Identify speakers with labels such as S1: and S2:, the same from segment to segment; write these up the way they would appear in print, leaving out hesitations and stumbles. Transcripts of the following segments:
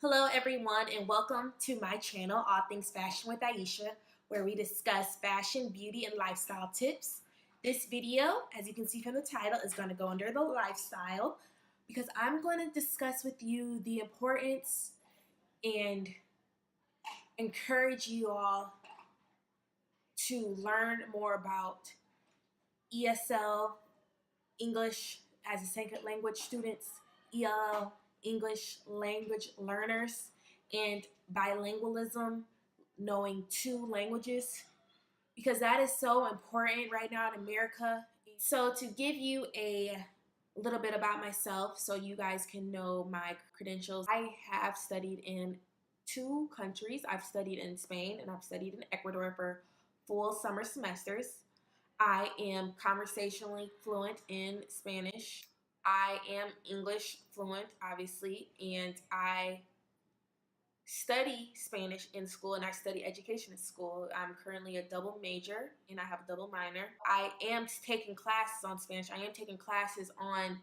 S1: Hello everyone and welcome to my channel, All Things Fashion with Aisha, where we discuss fashion, beauty, and lifestyle tips. This video, as you can see from the title, is going to go under the lifestyle because I'm going to discuss with you the importance and encourage you all to learn more about ESL, English as a second language students, ELL, English language learners, and bilingualism, knowing two languages, because that is so important right now in America. So to give you a little bit about myself so you guys can know my credentials, I have studied in two countries. I've studied in Spain and I've studied in Ecuador for full summer semesters. I am conversationally fluent in Spanish. I am English fluent, obviously, and I study Spanish in school and I study education in school. I'm currently a double major and I have a double minor. I am taking classes on Spanish. I am taking classes on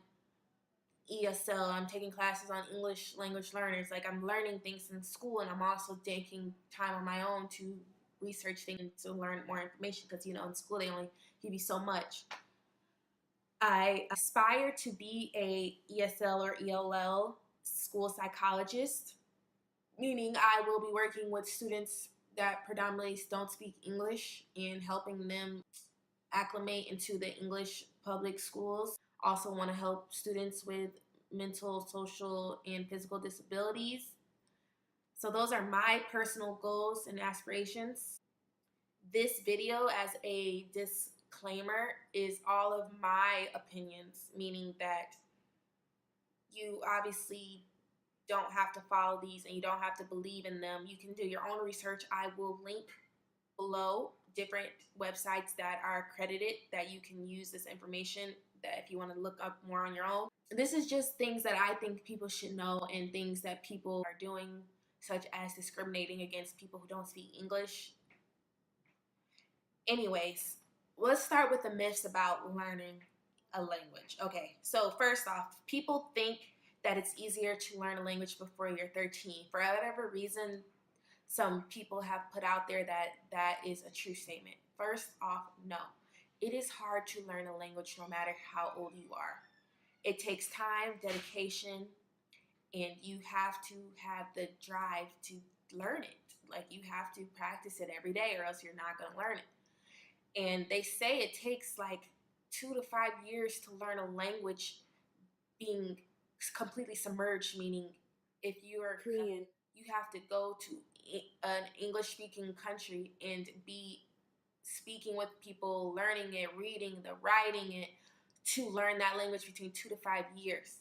S1: ESL. I'm taking classes on English language learners. Like, I'm learning things in school and I'm also taking time on my own to research things to learn more information because, in school they only give you so much. I aspire to be a ESL or ELL school psychologist, meaning I will be working with students that predominantly don't speak English and helping them acclimate into the English public schools. Also want to help students with mental, social, and physical disabilities. So those are my personal goals and aspirations. This video, as a disclaimer, is all of my opinions, meaning that you obviously don't have to follow these and you don't have to believe in them. You can do your own research. I will link below different websites that are accredited that you can use this information, that if you want to look up more on your own. This is just things that I think people should know and things that people are doing, such as discriminating against people who don't speak English. Anyways, let's start with the myths about learning a language. Okay, so first off, people think that it's easier to learn a language before you're 13. For whatever reason, some people have put out there that that is a true statement. First off, no. It is hard to learn a language no matter how old you are. It takes time, dedication, and you have to have the drive to learn it. Like, you have to practice it every day or else you're not going to learn it. And they say it takes like 2 to 5 years to learn a language being completely submerged, meaning if you are Korean, you have to go to an English-speaking country and be speaking with people, learning it, reading the writing it, to learn that language between 2 to 5 years.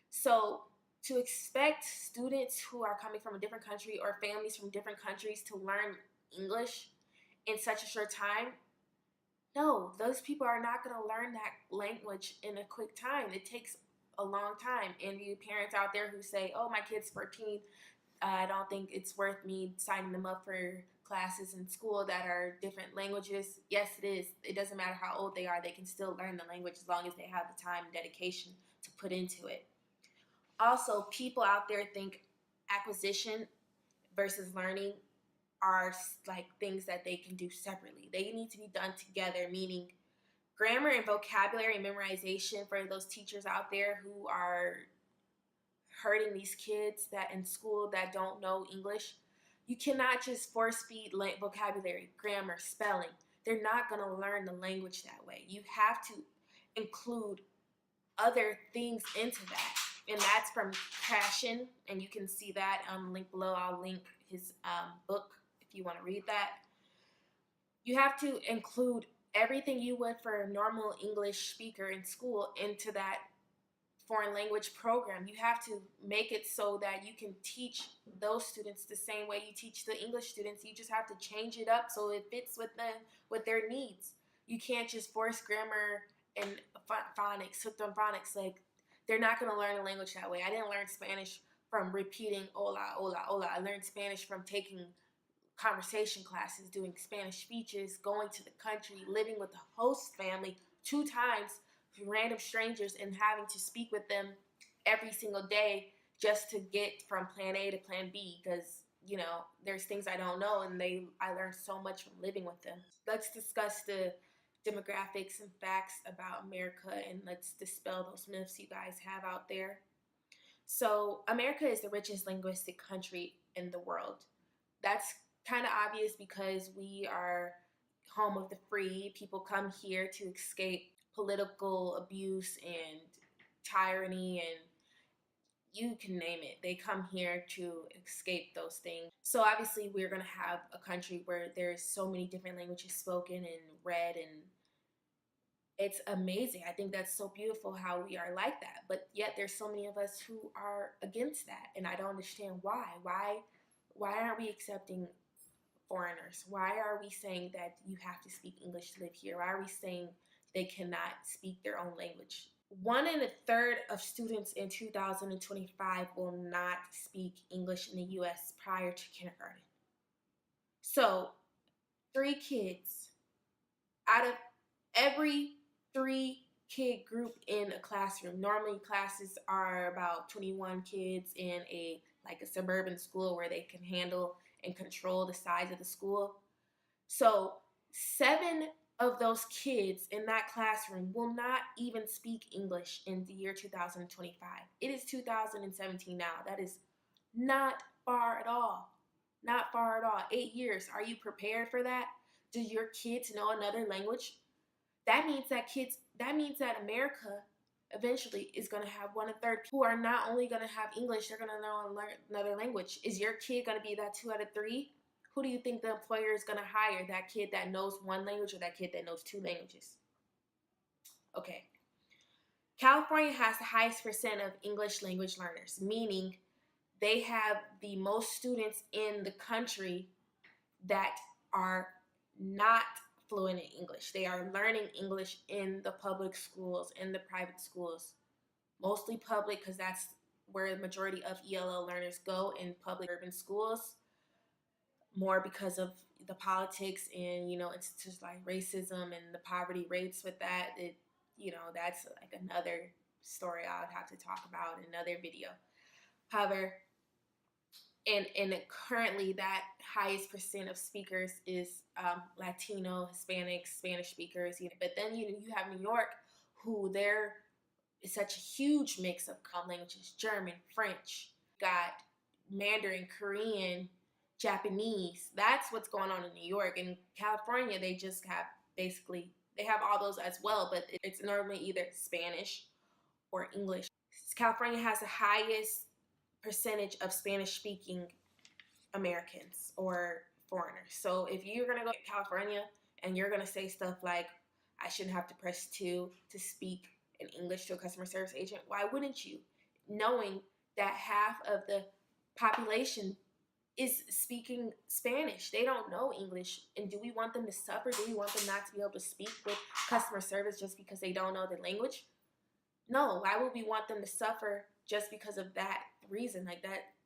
S1: So to expect students who are coming from a different country or families from different countries to learn English in such a short time, no, those people are not going to learn that language in a quick time. It takes a long time. And you parents out there who say, oh, my kid's 14, I don't think it's worth me signing them up for classes in school that are different languages. Yes, it is. It doesn't matter how old they are. They can still learn the language as long as they have the time and dedication to put into it. Also, people out there think acquisition versus learning are like things that they can do separately. They need to be done together, meaning grammar and vocabulary and memorization for those teachers out there who are hurting these kids that in school that don't know English. You cannot just force feed vocabulary, grammar, spelling. They're not going to learn the language that way. You have to include other things into that. And that's from Passion, and you can see that link below. I'll link his book if you want to read that. You have to include everything you would for a normal English speaker in school into that foreign language program. You have to make it so that you can teach those students the same way you teach the English students. You just have to change it up so it fits with their needs. You can't just force grammar and phonics, hooked on phonics. Like, they're not going to learn a language that way. I didn't learn Spanish from repeating hola, hola, hola. I learned Spanish from taking conversation classes, doing Spanish speeches, going to the country, living with the host family 2 times, random strangers, and having to speak with them every single day just to get from plan A to plan B, because there's things I don't know, and I learned so much from living with them. Let's discuss the demographics and facts about America, and let's dispel those myths you guys have out there. So America is the richest linguistic country in the world. That's kind of obvious because we are home of the free. People come here to escape political abuse and tyranny, and you can name it. They come here to escape those things. So obviously we're going to have a country where there's so many different languages spoken and read, and it's amazing. I think that's so beautiful how we are like that. But yet there's so many of us who are against that, and I don't understand why. Why aren't we accepting foreigners? Why are we saying that you have to speak English to live here? Why are we saying they cannot speak their own language? 1/3 of students in 2025 will not speak English in the US prior to kindergarten. So 3 kids out of every 3-kid group in a classroom. Normally classes are about 21 kids in a suburban school where they can handle and control the size of the school. So 7 of those kids in that classroom will not even speak English in the year 2025. It is 2017 now. That is not far at all. Not far at all. 8 years. Are you prepared for that? Do your kids know another language? That means that America eventually is going to have 1/3 who are not only going to have English, they're going to learn another language. Is your kid going to be that 2 out of 3? Who do you think the employer is going to hire? That kid that knows 1 language or that kid that knows 2 languages? Okay. California has the highest percent of English language learners, meaning they have the most students in the country that are not fluent in English. They are learning English in the public schools, in the private schools. Mostly public, because that's where the majority of ELL learners go, in public urban schools. More because of the politics and, institutions like racism and the poverty rates with that. That's like another story I would have to talk about in another video. However, and currently that highest percent of speakers is Latino, Hispanic, Spanish speakers. But then you have New York, who there is such a huge mix of languages: German, French, got Mandarin, Korean, Japanese. That's what's going on in New York. In California, they just have they have all those as well, but it's normally either Spanish or English. California has the highest percentage of Spanish-speaking Americans or foreigners. So if you're going to go to California and you're going to say stuff like, I shouldn't have to press 2 to speak in English to a customer service agent, why wouldn't you? Knowing that half of the population is speaking Spanish. They don't know English. And do we want them to suffer? Do we want them not to be able to speak with customer service just because they don't know the language? No. Why would we want them to suffer just because of that reason?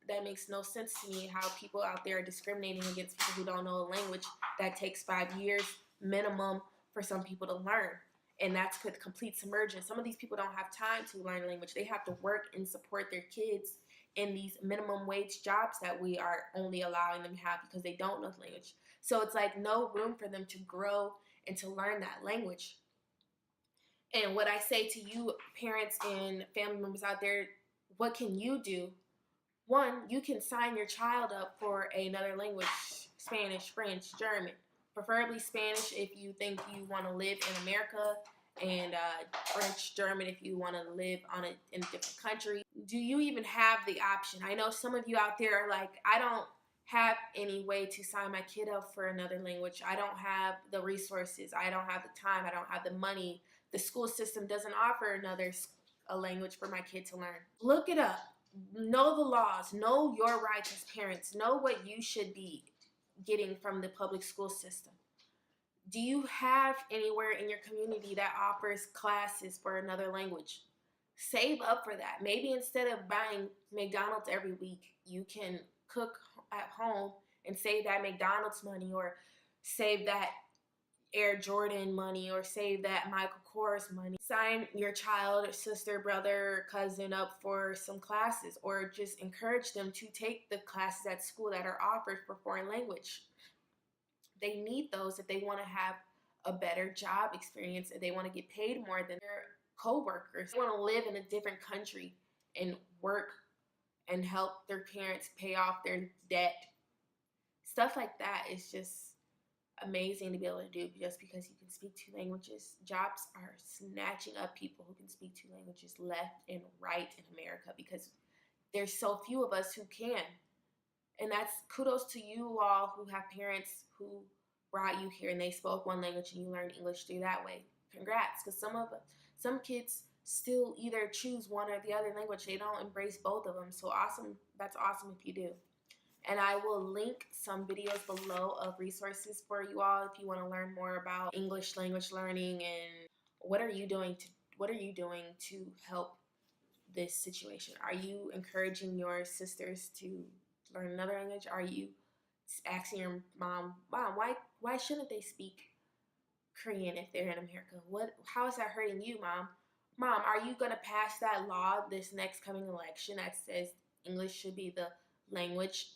S1: That makes no sense to me, how people out there are discriminating against people who don't know a language that takes 5 years minimum for some people to learn. And that's with complete submersion. Some of these people don't have time to learn language. They have to work and support their kids in these minimum wage jobs that we are only allowing them to have because they don't know the language. So it's like no room for them to grow and to learn that language. And what I say to you, parents and family members out there, what can you do? One, you can sign your child up for another language: Spanish, French, German. Preferably Spanish if you think you want to live in America, and French, German if you want to live in a different country. Do you even have the option? I know some of you out there are like, I don't have any way to sign my kid up for another language. I don't have the resources. I don't have the time. I don't have the money. The school system doesn't offer a language for my kid to learn. Look it up. Know the laws. Know your rights as parents. Know what you should be getting from the public school system. Do you have anywhere in your community that offers classes for another language? Save up for that. Maybe instead of buying McDonald's every week, you can cook at home and save that McDonald's money, or save that Air Jordan money or save that Michael Kors money. Sign your child, sister, brother, cousin up for some classes, or just encourage them to take the classes at school that are offered for foreign language. They need those if they want to have a better job experience, and they want to get paid more than their co-workers. They want to live in a different country and work and help their parents pay off their debt. Stuff like that is just amazing to be able to do just because you can speak two languages. Jobs are snatching up people who can speak two languages left and right in America because there's so few of us who can. And that's kudos to you all who have parents who brought you here and they spoke one language and you learned English through that way. Congrats, because some kids still either choose one or the other language. They don't embrace both of them. So awesome. That's awesome if you do. And I will link some videos below of resources for you all if you want to learn more about English language learning and what are you doing to help this situation. Are you encouraging your sisters to learn another language? Are you asking your mom, why shouldn't they speak Korean if they're in America? How is that hurting you, mom? Mom, are you gonna pass that law this next coming election that says English should be the language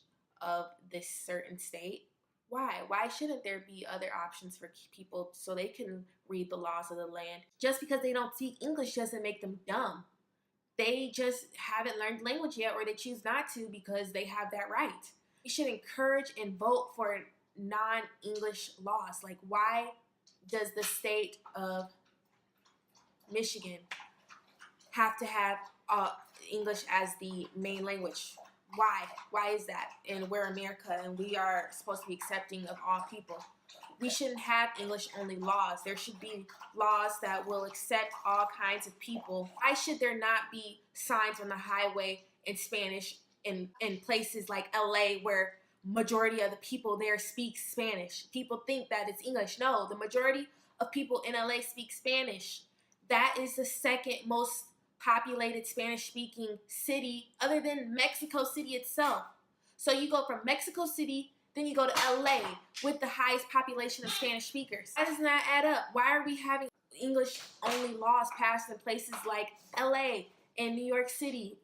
S1: of this certain state? Why? Why shouldn't there be other options for people so they can read the laws of the land? Just because they don't speak English doesn't make them dumb. They just haven't learned language yet, or they choose not to because they have that right. We should encourage and vote for non-English laws. Like, why does the state of Michigan have to have English as the main language? Why? Why is that? And we're America, and we are supposed to be accepting of all people. We shouldn't have English-only laws. There should be laws that will accept all kinds of people. Why should there not be signs on the highway in Spanish in places like LA where majority of the people there speak Spanish? People think that it's English. No, the majority of people in LA speak Spanish. That is the second most populated Spanish-speaking city other than Mexico City itself. So you go from Mexico City, then you go to LA with the highest population of Spanish speakers. Why doesn't that add up? Why are we having English-only laws passed in places like LA and New York City?